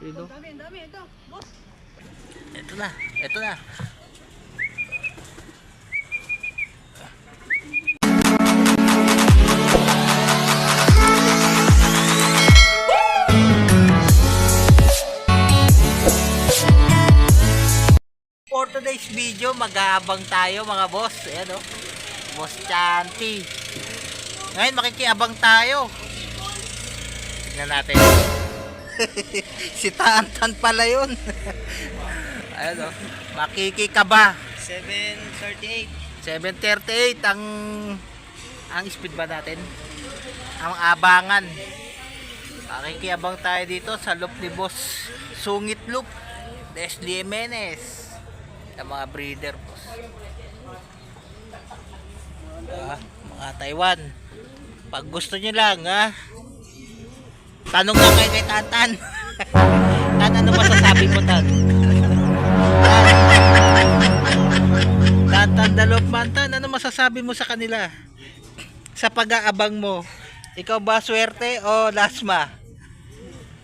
Ito. Ang dami ito, boss. Ito na, ito na. For today's video, mag-aabang tayo mga boss. Ayan o, Boss Chanti. Ngayon makikiabang tayo. Tignan natin. Si Tantan pala yun. Ayan o, makikikaba. 7:38. 7:38 ang speed ba natin? Ang abangan. Makikiabang tayo dito sa loop ni Boss Sungit Loop Leslie Jimenez. Ang mga breeder, boss. Mga Taiwan. Pag gusto nyo lang, tanong lang kayo kay Tantan. Tan, ano masasabi mo, Tan? Tantan Dalopman, Tan, ano masasabi mo sa kanila? Sa pag-aabang mo, ikaw ba swerte o lasma?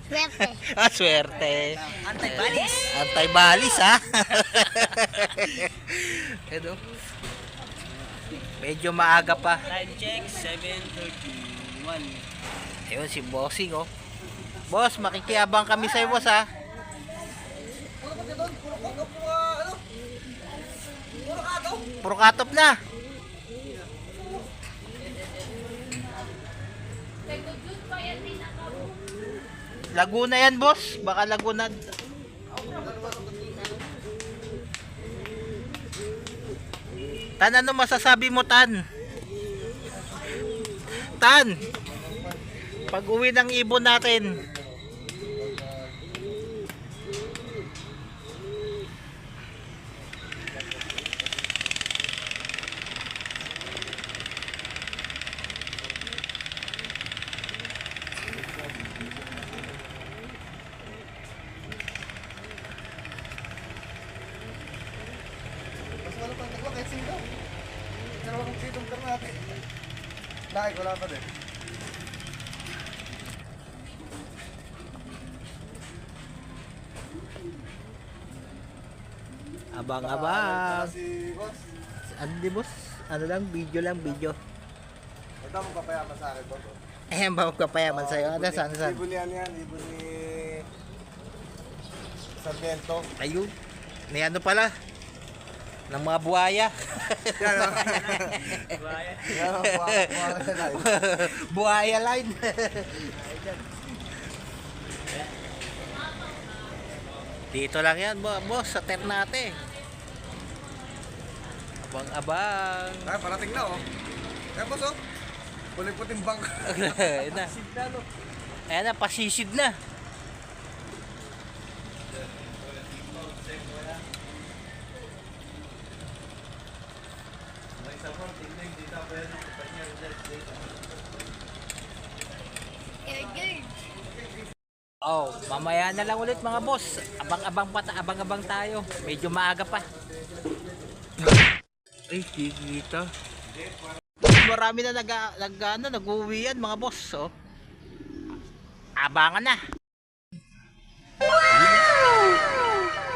Swerte. Swerte. Antay-balis. Antay-balis, ha? Ito. Medyo maaga pa. Time check, 7:31. Ayun, si Bossing, oh. Boss, makikiabang kami sa'yo, boss, ha? Puro katop na. Laguna yan, boss. Baka Laguna. Tan, ano masasabi mo, Tan? Tan, pag uwi ng ibon natin, Wala pang takwa kahit sino. Dalawa kong sitong kar natin. Dahil wala pa din. abang-abang. Si boss. Ano di, boss? Ano lang, video lang, video. Ito mo papayaman sa akin, boss. Eh, ba magpapayaman sa'yo? Ano, saan? Ibon yan yan. Ibon ni Sargento. Ayun. May ano pala? Ng mga buhaya. Yan o. Yan o. Buhaya line. Dito lang yan, boss, sa Ternate. Abang-abang. Ay, parating na oh. Kaya boss oh. Puting-puting bangk. Ayan na. Ayan na, pasisid na. Oh, mamaya na lang ulit mga boss. Abang-abang tayo. Medyo maaga pa. Ay, kikita. Marami na nag-uwi yan mga boss, oh. Abangan na.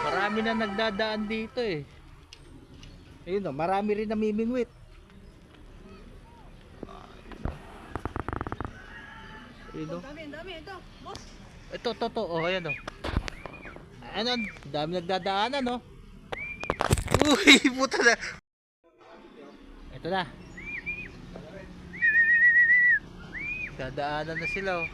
Marami na nagdadaan dito eh. Ayun oh, marami rin namimingwit. Ayun oh. Ang dami ito, boss. Ito, oh, ayan oh. Ano, dami nagdadaanan, no? Uy, puta na. Ito na. Dadaanan na sila, oh.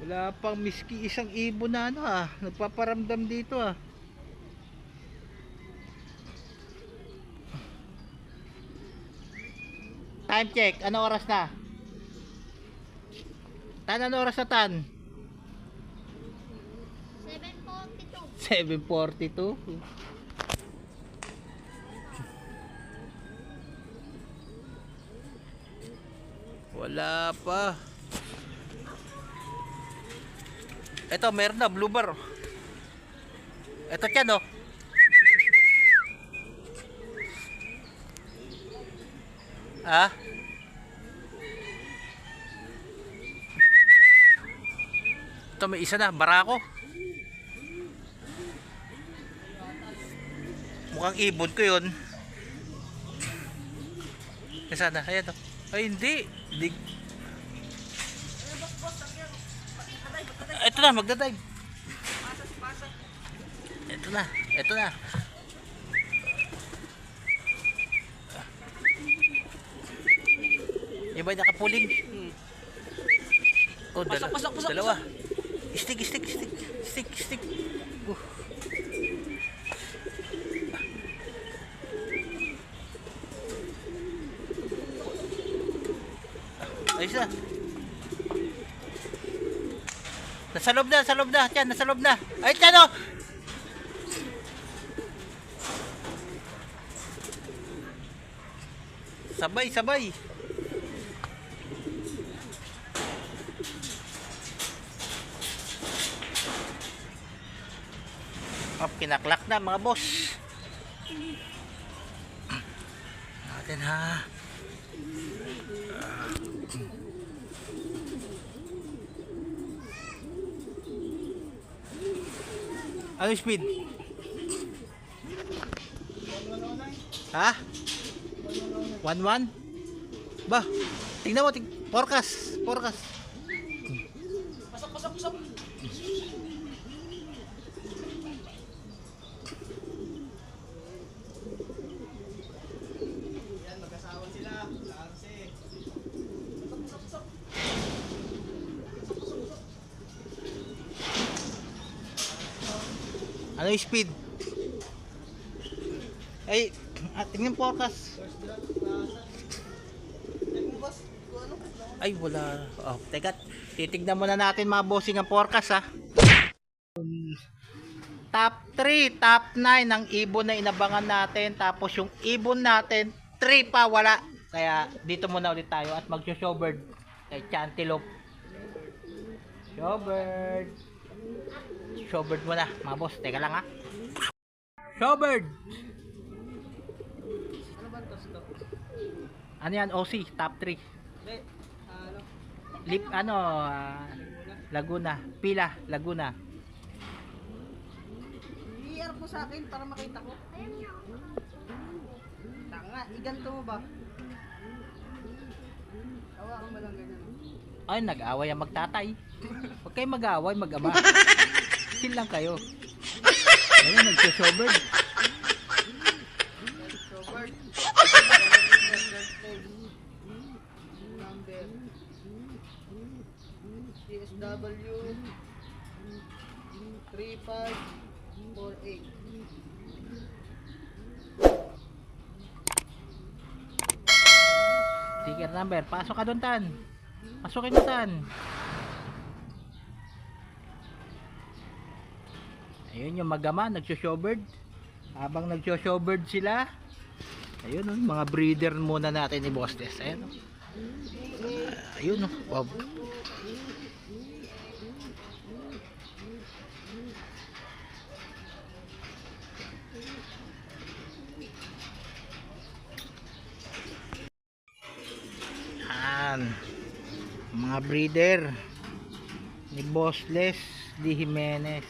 Wala pang miski isang ibon na nagpaparamdam dito Time check, ano oras na? Tan, ano oras na, Tan? 7:42. 7:42. Wala pa. Ito, meron na, blue bar. Ito yan, oh. Ah? Ito, may isa na, barako. Mukhang ibon ko yun. Nasaan na? Ayan, oh. Ay, hindi. Ito na, magdadive. Ito na, ito na. Yung ba nakapuling? Oh, dalawa. Stick. Ayos na. Nasa loob na. Yan, nasa loob na. Ay, yan o. Sabay. Oh, kinaklak na mga boss. Natin ha. Ano yung speed? Ha? 1-1? Ba? Tingnan mo, forecast. Pasok. Yan, magkasawa sila. Lanse. Pasok. Ano yung speed? Ay, tingnan forecast. Ay, wala. Oh, teka. Titignan muna natin mga bossing ang forecast ha. Top 3, top 9 ang ibon na inabangan natin. Tapos yung ibon natin, 3 pa wala. Kaya dito muna ulit tayo at mag-showbird kay Chantelope. Showbird muna mga boss. Teka lang ha. Showbird. Ano yan? OC, top 3. Laguna. Pila, Laguna. I-air mo sa akin para makita ko. Tanga, iganto mo ba? Hawakan mo lang ganyan. Ay, nag-away ang magtatay. Huwag kayo mag-away, mag-ama. Chill lang kayo. Ayun, nag-showbird. Showbird. Number CSW 3548. Ticket number. Pasok ka doon, Tan. Pasukin mo, Tan. Ayun yung magama, nag-showbird. Habang nag-showbird sila, ayun oh, mga breeder muna natin ni Boss Des. Ayun oh. Ayun oh. Wow. Yan. Mga breeder ni Boss Les Di Jimenez.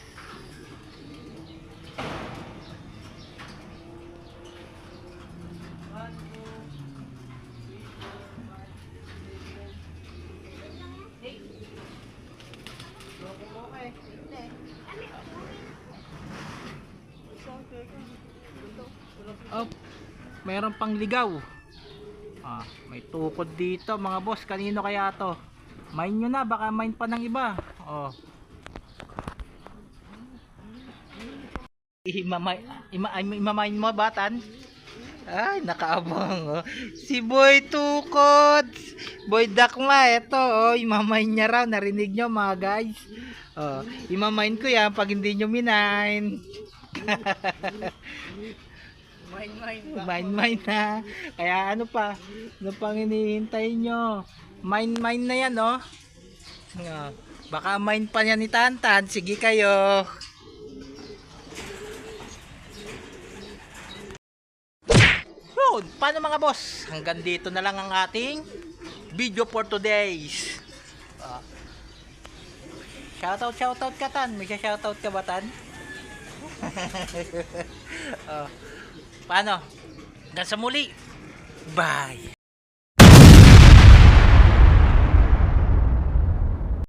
Oh, meron pang ligaw. May tukod dito mga boss. Kanino kaya to? Mine nyo na, baka mine pa ng iba. Oh. Imamain mo batan? Ay, nakaabang oh. Si Boy Tukod. Boy Dakma, eto oh, imamain niya raw. Narinig nyo mga guys. Oh, imamain ko yan pag hindi nyo minain. Mine Mine na. Kaya ano pa? Ano pang hinihintay nyo? Mine na yan, no? Baka mine pa yan ni Tantan. Sige kayo. Yun, paano mga boss? Hanggang dito na lang ang ating video for today's. Shoutout ka, Tan. May shoutout ka ba, Tan? Paano? Hanggang sa muli. Bye.